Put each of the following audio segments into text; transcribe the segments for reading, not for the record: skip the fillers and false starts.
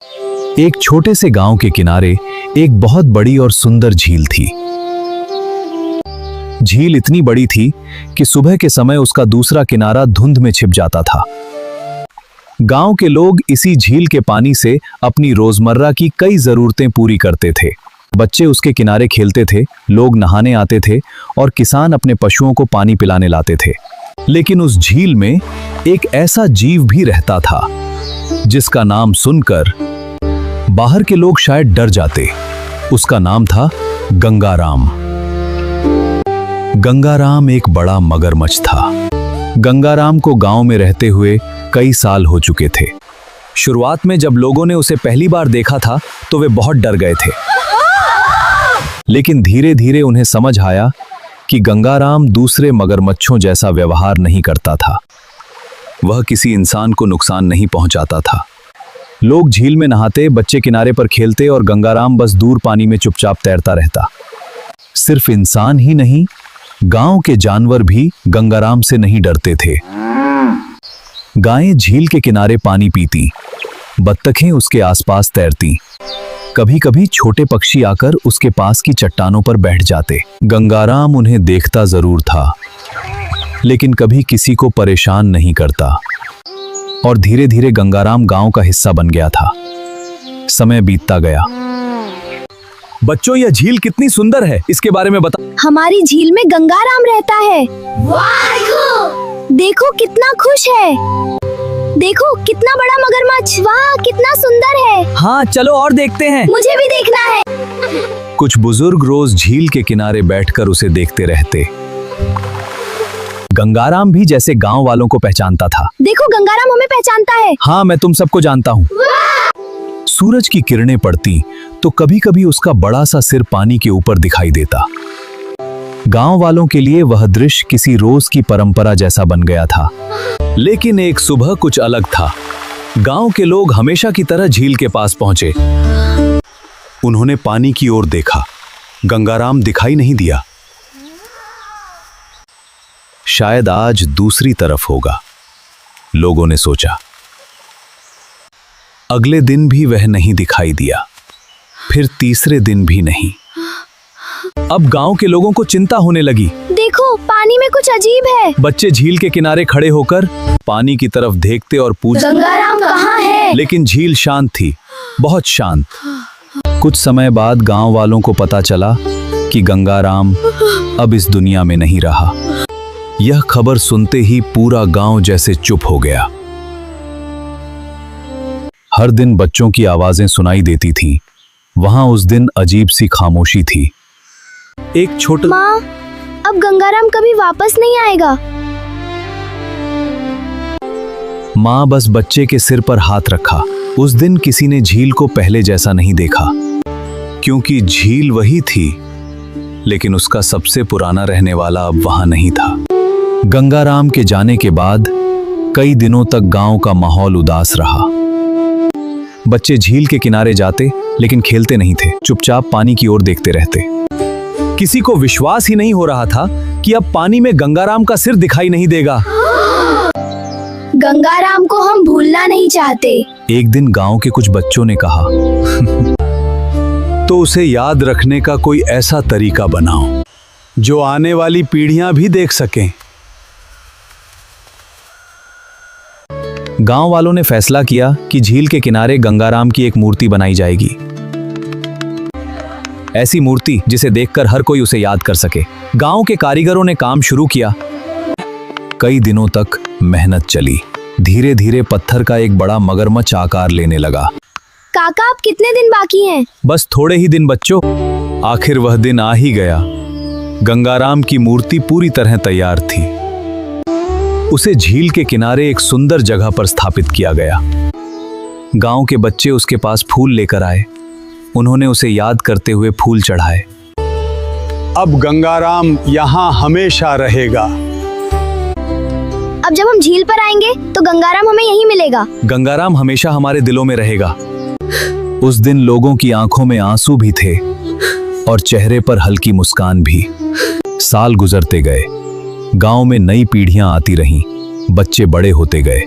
एक छोटे से गांव के किनारे एक बहुत बड़ी और सुंदर झील थी। झील इतनी बड़ी थी कि सुबह के समय उसका दूसरा किनारा धुंध में छिप जाता था। गांव के लोग इसी झील के पानी से अपनी रोजमर्रा की कई जरूरतें पूरी करते थे। बच्चे उसके किनारे खेलते थे, लोग नहाने आते थे और किसान अपने पशुओं को पानी पिलाने लाते थे। लेकिन उस झील में एक ऐसा जीव भी रहता था जिसका नाम सुनकर बाहर के लोग शायद डर जाते। उसका नाम था गंगाराम। गंगाराम एक बड़ा मगरमच्छ था। गंगाराम को गांव में रहते हुए कई साल हो चुके थे। शुरुआत में जब लोगों ने उसे पहली बार देखा था तो वे बहुत डर गए थे, लेकिन धीरे धीरे उन्हें समझ आया कि गंगाराम दूसरे मगरमच्छों जैसा व्यवहार नहीं करता था। वह किसी इंसान को नुकसान नहीं पहुंचाता था। लोग झील में नहाते, बच्चे किनारे पर खेलते और गंगाराम बस दूर पानी में चुपचाप तैरता रहता। सिर्फ इंसान ही नहीं, गांव के जानवर भी गंगाराम से नहीं डरते थे। गायें झील के किनारे पानी पीती, बत्तखें उसके आसपास तैरती। कभी कभी छोटे पक्षी आकर उसके पास की चट्टानों पर बैठ जाते। गंगाराम उन्हें देखता जरूर था, लेकिन कभी किसी को परेशान नहीं करता। और धीरे धीरे गंगाराम गांव का हिस्सा बन गया था। समय बीतता गया। बच्चों, यह झील कितनी सुंदर है, इसके बारे में बता। हमारी झील में गंगाराम रहता है। देखो कितना खुश है। देखो कितना बड़ा मगरमच्छ। वाह, कितना सुंदर है। हाँ, चलो और देखते हैं। मुझे भी देखना है। कुछ बुजुर्ग रोज झील के किनारे बैठकर उसे देखते रहते। गंगाराम भी जैसे गांव वालों को पहचानता था। देखो, गंगाराम हमें पहचानता है। हाँ, मैं तुम सबको जानता हूँ। सूरज की किरणें पड़ती तो कभी कभी उसका बड़ा सा सिर पानी के ऊपर दिखाई देता। गांव वालों के लिए वह दृश्य किसी रोज की परंपरा जैसा बन गया था। लेकिन एक सुबह कुछ अलग था। गांव के लोग हमेशा की तरह झील के पास पहुंचे। उन्होंने पानी की ओर देखा। गंगाराम दिखाई नहीं दिया। शायद आज दूसरी तरफ होगा, लोगों ने सोचा। अगले दिन भी वह नहीं दिखाई दिया, फिर तीसरे दिन भी नहीं। अब गांव के लोगों को चिंता होने लगी। देखो, पानी में कुछ अजीब है। बच्चे झील के किनारे खड़े होकर पानी की तरफ देखते और पूछते, गंगाराम कहाँ है? लेकिन झील शांत थी, बहुत शांत। कुछ समय बाद गांव वालों को पता चला कि गंगाराम अब इस दुनिया में नहीं रहा। यह खबर सुनते ही पूरा गांव जैसे चुप हो गया। हर दिन बच्चों की आवाजें सुनाई देती थीं। वहां उस दिन अजीब सी खामोशी थी। एक छोटा माँ, अब गंगाराम कभी वापस नहीं आएगा। माँ बस बच्चे के सिर पर हाथ रखा। उस दिन किसी ने झील को पहले जैसा नहीं देखा, क्योंकि झील वही थी, लेकिन उसका सबसे पुराना रहने वाला अब वहां नहीं था। गंगाराम के जाने के बाद कई दिनों तक गांव का माहौल उदास रहा। बच्चे झील के किनारे जाते, लेकिन खेलते नहीं थे। चुपचाप पानी की ओर देखते रहते। किसी को विश्वास ही नहीं हो रहा था कि अब पानी में गंगाराम का सिर दिखाई नहीं देगा। गंगाराम को हम भूलना नहीं चाहते। एक दिन गांव के कुछ बच्चों ने कहा, तो उसे याद रखने का कोई ऐसा तरीका बनाओ जो आने वाली पीढ़ियां भी देख सकें। गांव वालों ने फैसला किया कि झील के किनारे गंगाराम की एक मूर्ति बनाई जाएगी। ऐसी मूर्ति जिसे देखकर हर कोई उसे याद कर सके। गांव के कारीगरों ने काम शुरू किया। कई दिनों तक मेहनत चली। धीरे धीरे पत्थर का एक बड़ा मगरमच्छ आकार लेने लगा। काका, अब कितने दिन बाकी हैं? बस थोड़े ही दिन बच्चों। आखिर वह दिन आ ही गया। गंगाराम की मूर्ति पूरी तरह तैयार थी। उसे झील के किनारे एक सुंदर जगह पर स्थापित किया गया। गांव के बच्चे उसके पास फूल लेकर आए। उन्होंने उसे याद करते हुए फूल चढ़ाए। अब गंगाराम यहाँ हमेशा रहेगा। अब जब हम झील पर आएंगे तो गंगाराम हमें यहीं मिलेगा। गंगाराम हमेशा हमारे दिलों में रहेगा। उस दिन लोगों की आंखों में आंसू भी थे और चेहरे पर हल्की मुस्कान भी। साल गुजरते गए। गांव में नई पीढ़ियां आती रहीं। बच्चे बड़े होते गए।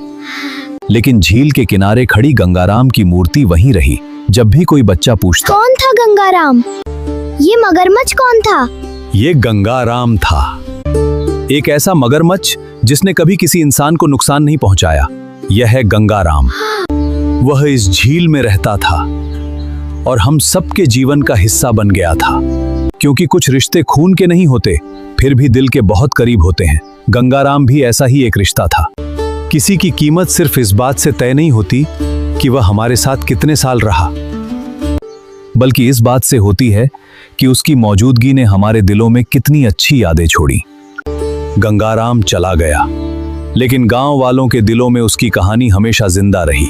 लेकिन झील के किनारे खड़ी गंगाराम की मूर्ति वहीं रही। जब भी कोई बच्चा पूछता, कौन था गंगाराम? ये मगरमच्छ कौन था? ये गंगाराम था, एक ऐसा मगरमच्छ जिसने कभी किसी इंसान को नुकसान नहीं पहुंचाया। यह है गंगाराम। वह इस झील में रहता था और हम सबके जीवन का हिस्सा बन गया था। क्योंकि कुछ रिश्ते खून के नहीं होते, फिर भी दिल के बहुत करीब होते हैं। गंगाराम भी ऐसा ही एक रिश्ता था। किसी की कीमत सिर्फ इस बात से तय नहीं होती कि वह हमारे साथ कितने साल रहा, बल्कि इस बात से होती है कि उसकी मौजूदगी ने हमारे दिलों में कितनी अच्छी यादें छोड़ी। गंगाराम चला गया, लेकिन गांव वालों के दिलों में उसकी कहानी हमेशा जिंदा रही।